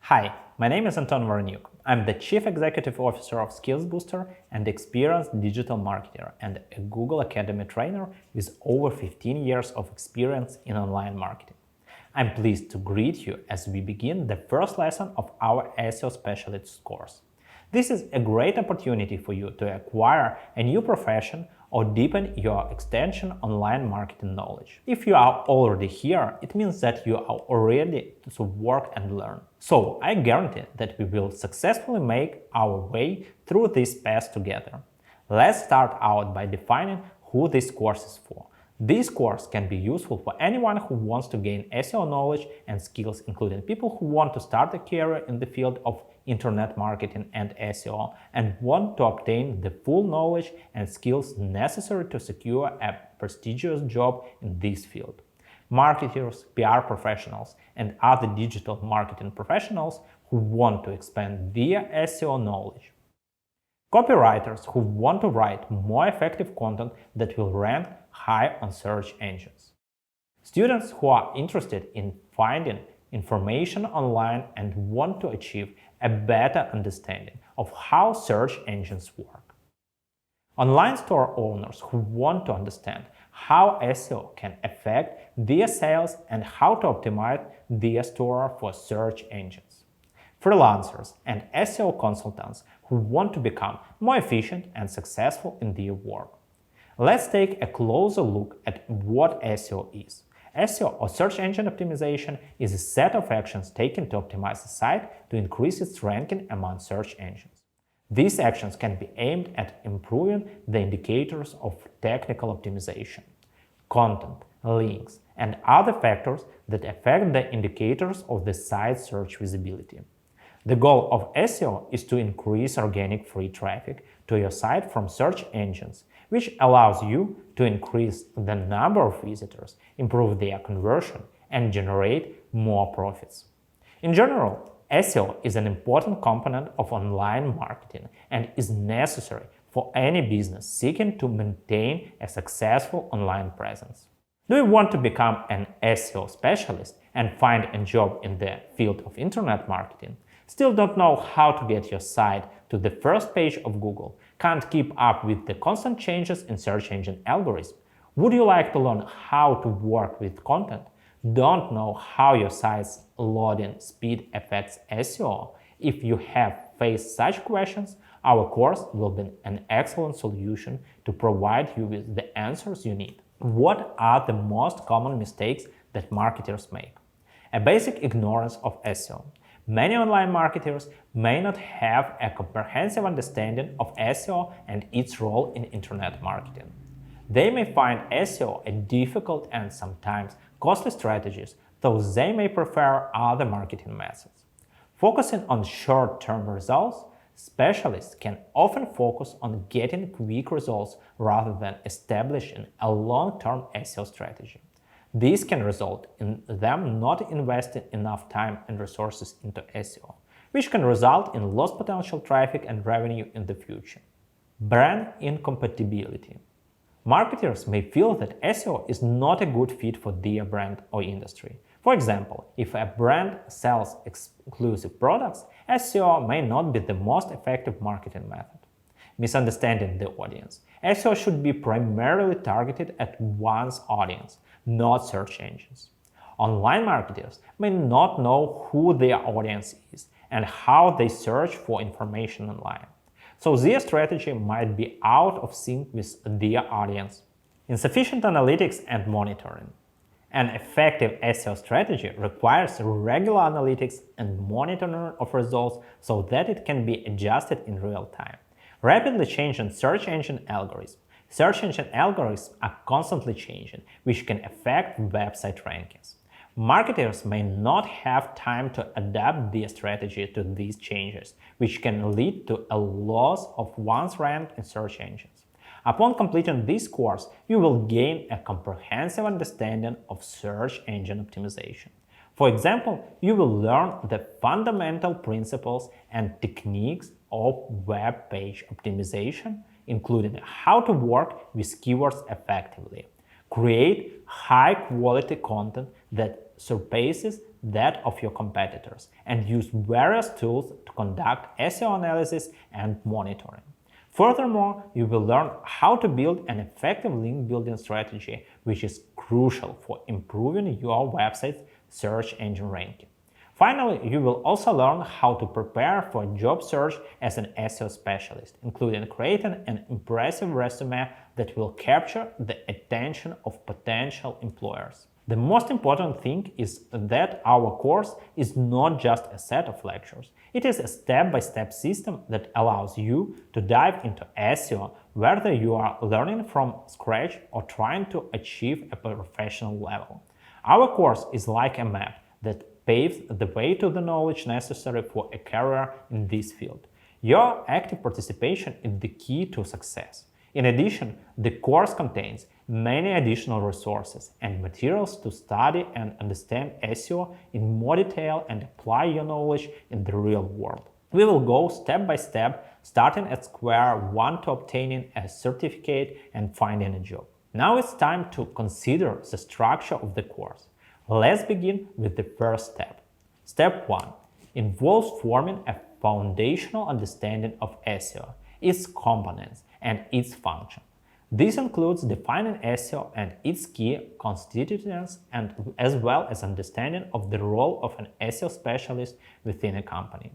Hi, my name is Anton Voronyuk. I'm the Chief Executive Officer of Skills Booster and experienced digital marketer and a Google Academy trainer with over 15 years of experience in online marketing. I'm pleased to greet you as we begin the first lesson of our SEO Specialist course. This is a great opportunity for you to acquire a new profession or deepen your extension online marketing knowledge. If you are already here, it means that you are already to work and learn. So I guarantee that we will successfully make our way through this path together. Let's start out by defining who this course is for. This course can be useful for anyone who wants to gain SEO knowledge and skills, including people who want to start a career in the field of internet marketing and SEO and want to obtain the full knowledge and skills necessary to secure a prestigious job in this field. Marketers, PR professionals, and other digital marketing professionals who want to expand their SEO knowledge. Copywriters who want to write more effective content that will rank high on search engines. Students who are interested in finding information online and want to achieve a better understanding of how search engines work. Online store owners who want to understand how SEO can affect their sales and how to optimize their store for search engines. Freelancers and SEO consultants who want to become more efficient and successful in their work. Let's take a closer look at what SEO is. SEO, or search engine optimization, is a set of actions taken to optimize a site to increase its ranking among search engines. These actions can be aimed at improving the indicators of technical optimization, content, links, and other factors that affect the indicators of the site's search visibility. The goal of SEO is to increase organic free traffic to your site from search engines, which allows you to increase the number of visitors, improve their conversion, and generate more profits. In general, SEO is an important component of online marketing and is necessary for any business seeking to maintain a successful online presence. Do you want to become an SEO specialist and find a job in the field of internet marketing? Still don't know how to get your site to the first page of Google? Can't keep up with the constant changes in search engine algorithms? Would you like to learn how to work with content? Don't know how your site's loading speed affects SEO? If you have faced such questions, our course will be an excellent solution to provide you with the answers you need. What are the most common mistakes that marketers make? A basic ignorance of SEO. Many online marketers may not have a comprehensive understanding of SEO and its role in internet marketing. They may find SEO a difficult and sometimes costly strategy, though they may prefer other marketing methods. Focusing on short-term results, specialists can often focus on getting quick results rather than establishing a long-term SEO strategy. This can result in them not investing enough time and resources into SEO, which can result in lost potential traffic and revenue in the future. Brand incompatibility. Marketers may feel that SEO is not a good fit for their brand or industry. For example, if a brand sells exclusive products, SEO may not be the most effective marketing method. Misunderstanding the audience. SEO should be primarily targeted at one's audience, not search engines. Online marketers may not know who their audience is and how they search for information online, so their strategy might be out of sync with their audience. Insufficient analytics and monitoring. An effective SEO strategy requires regular analytics and monitoring of results so that it can be adjusted in real time. Rapidly changing search engine algorithms. Search engine algorithms are constantly changing, which can affect website rankings. Marketers may not have time to adapt their strategy to these changes, which can lead to a loss of one's rank in search engines. Upon completing this course, you will gain a comprehensive understanding of search engine optimization. For example, you will learn the fundamental principles and techniques of web page optimization, including how to work with keywords effectively, create high-quality content that surpasses that of your competitors and use various tools to conduct SEO analysis and monitoring. Furthermore, you will learn how to build an effective link building strategy, which is crucial for improving your website's search engine ranking. Finally, you will also learn how to prepare for a job search as an SEO specialist, including creating an impressive resume that will capture the attention of potential employers. The most important thing is that our course is not just a set of lectures. It is a step-by-step system that allows you to dive into SEO, whether you are learning from scratch or trying to achieve a professional level. Our course is like a map that paves the way to the knowledge necessary for a career in this field. Your active participation is the key to success. In addition, the course contains many additional resources and materials to study and understand SEO in more detail and apply your knowledge in the real world. We will go step by step, starting at square one to obtaining a certificate and finding a job. Now it's time to consider the structure of the course. Let's begin with the first step. Step 1 involves forming a foundational understanding of SEO, its components, and its function. This includes defining SEO and its key constituents, and as well as understanding of the role of an SEO specialist within a company.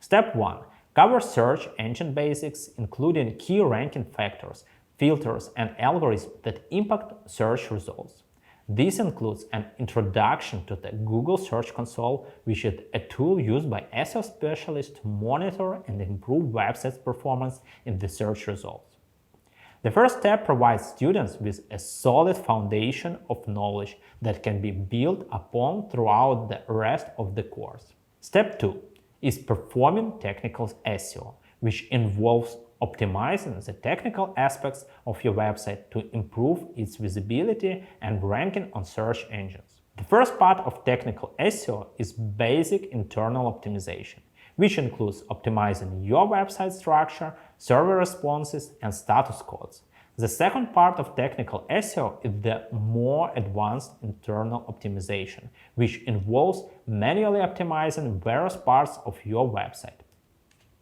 Step 1 covers search engine basics, including key ranking factors, filters, and algorithms that impact search results. This includes an introduction to the Google Search Console, which is a tool used by SEO specialists to monitor and improve websites' performance in the search results. The first step provides students with a solid foundation of knowledge that can be built upon throughout the rest of the course. Step 2 is performing technical SEO, which involves optimizing the technical aspects of your website to improve its visibility and ranking on search engines. The first part of technical SEO is basic internal optimization, which includes optimizing your website structure, server responses, and status codes. The second part of technical SEO is the more advanced internal optimization, which involves manually optimizing various parts of your website.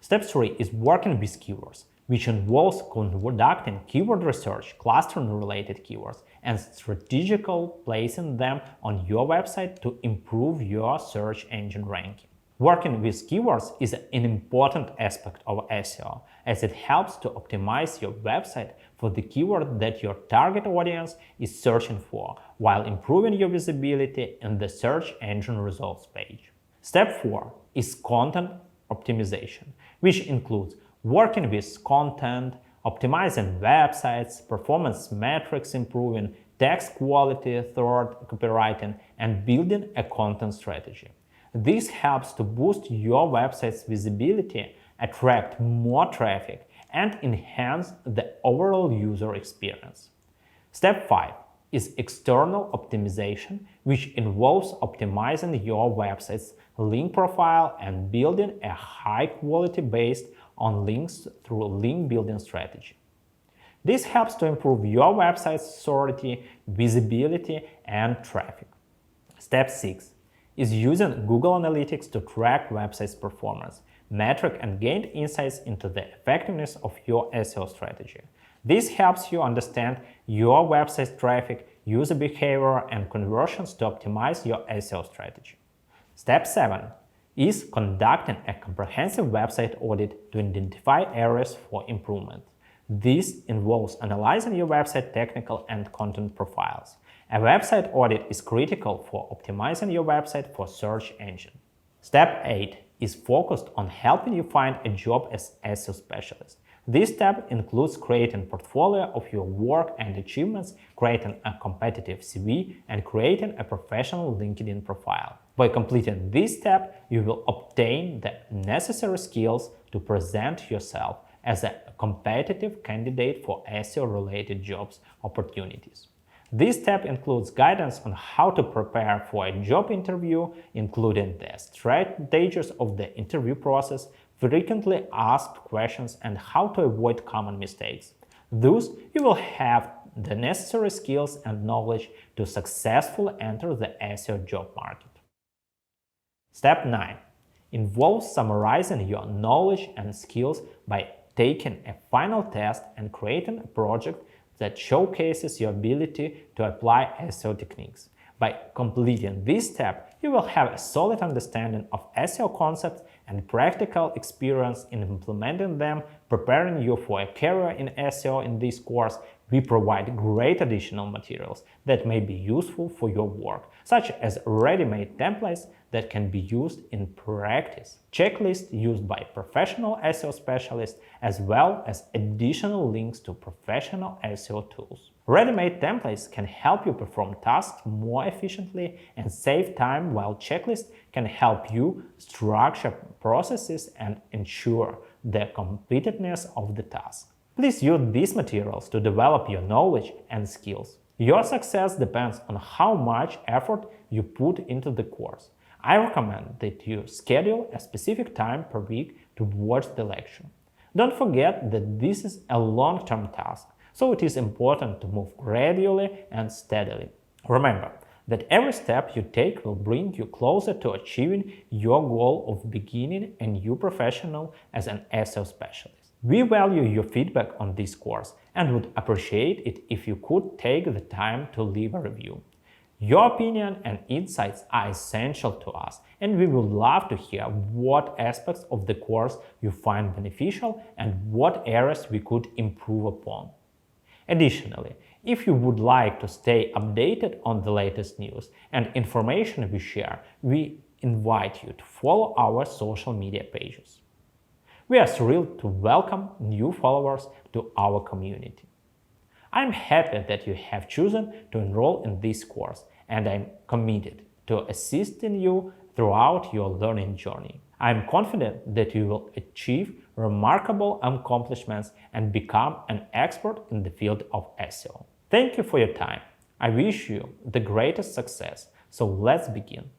Step 3 is working with keywords, which involves conducting keyword research, clustering related keywords, and strategically placing them on your website to improve your search engine ranking. Working with keywords is an important aspect of SEO, as it helps to optimize your website for the keyword that your target audience is searching for, while improving your visibility in the search engine results page. Step 4 is content optimization, which includes working with content, optimizing websites, performance metrics improving, text quality, third copywriting, and building a content strategy. This helps to boost your website's visibility, attract more traffic, and enhance the overall user experience. Step 5 is external optimization, which involves optimizing your website's link profile and building a high quality based on links through a link building strategy. This helps to improve your website's authority, visibility, and traffic. Step 6 is using Google Analytics to track website's performance, metric, and gain insights into the effectiveness of your SEO strategy. This helps you understand your website's traffic, user behavior, and conversions to optimize your SEO strategy. Step 7 is conducting a comprehensive website audit to identify areas for improvement. This involves analyzing your website technical and content profiles. A website audit is critical for optimizing your website for search engine. Step 8 is focused on helping you find a job as SEO specialist. This step includes creating a portfolio of your work and achievements, creating a competitive CV, and creating a professional LinkedIn profile. By completing this step, you will obtain the necessary skills to present yourself as a competitive candidate for SEO-related jobs opportunities. This step includes guidance on how to prepare for a job interview, including the stages of the interview process, frequently asked questions, and how to avoid common mistakes. Thus, you will have the necessary skills and knowledge to successfully enter the SEO job market. Step 9 involves summarizing your knowledge and skills by taking a final test and creating a project that showcases your ability to apply SEO techniques. By completing this step, you will have a solid understanding of SEO concepts and practical experience in implementing them, preparing you for a career in SEO. In this course, we provide great additional materials that may be useful for your work, such as ready-made templates that can be used in practice, checklists used by professional SEO specialists, as well as additional links to professional SEO tools. Ready-made templates can help you perform tasks more efficiently and save time, while checklists can help you structure processes and ensure the completeness of the task. Please use these materials to develop your knowledge and skills. Your success depends on how much effort you put into the course. I recommend that you schedule a specific time per week to watch the lecture. Don't forget that this is a long-term task, so it is important to move gradually and steadily. Remember that every step you take will bring you closer to achieving your goal of beginning a new professional as an SEO specialist. We value your feedback on this course and would appreciate it if you could take the time to leave a review. Your opinion and insights are essential to us, and we would love to hear what aspects of the course you find beneficial and what areas we could improve upon. Additionally, if you would like to stay updated on the latest news and information we share, we invite you to follow our social media pages. We are thrilled to welcome new followers to our community. I'm happy that you have chosen to enroll in this course, and I'm committed to assisting you throughout your learning journey. I'm confident that you will achieve remarkable accomplishments and become an expert in the field of SEO. Thank you for your time. I wish you the greatest success, so let's begin.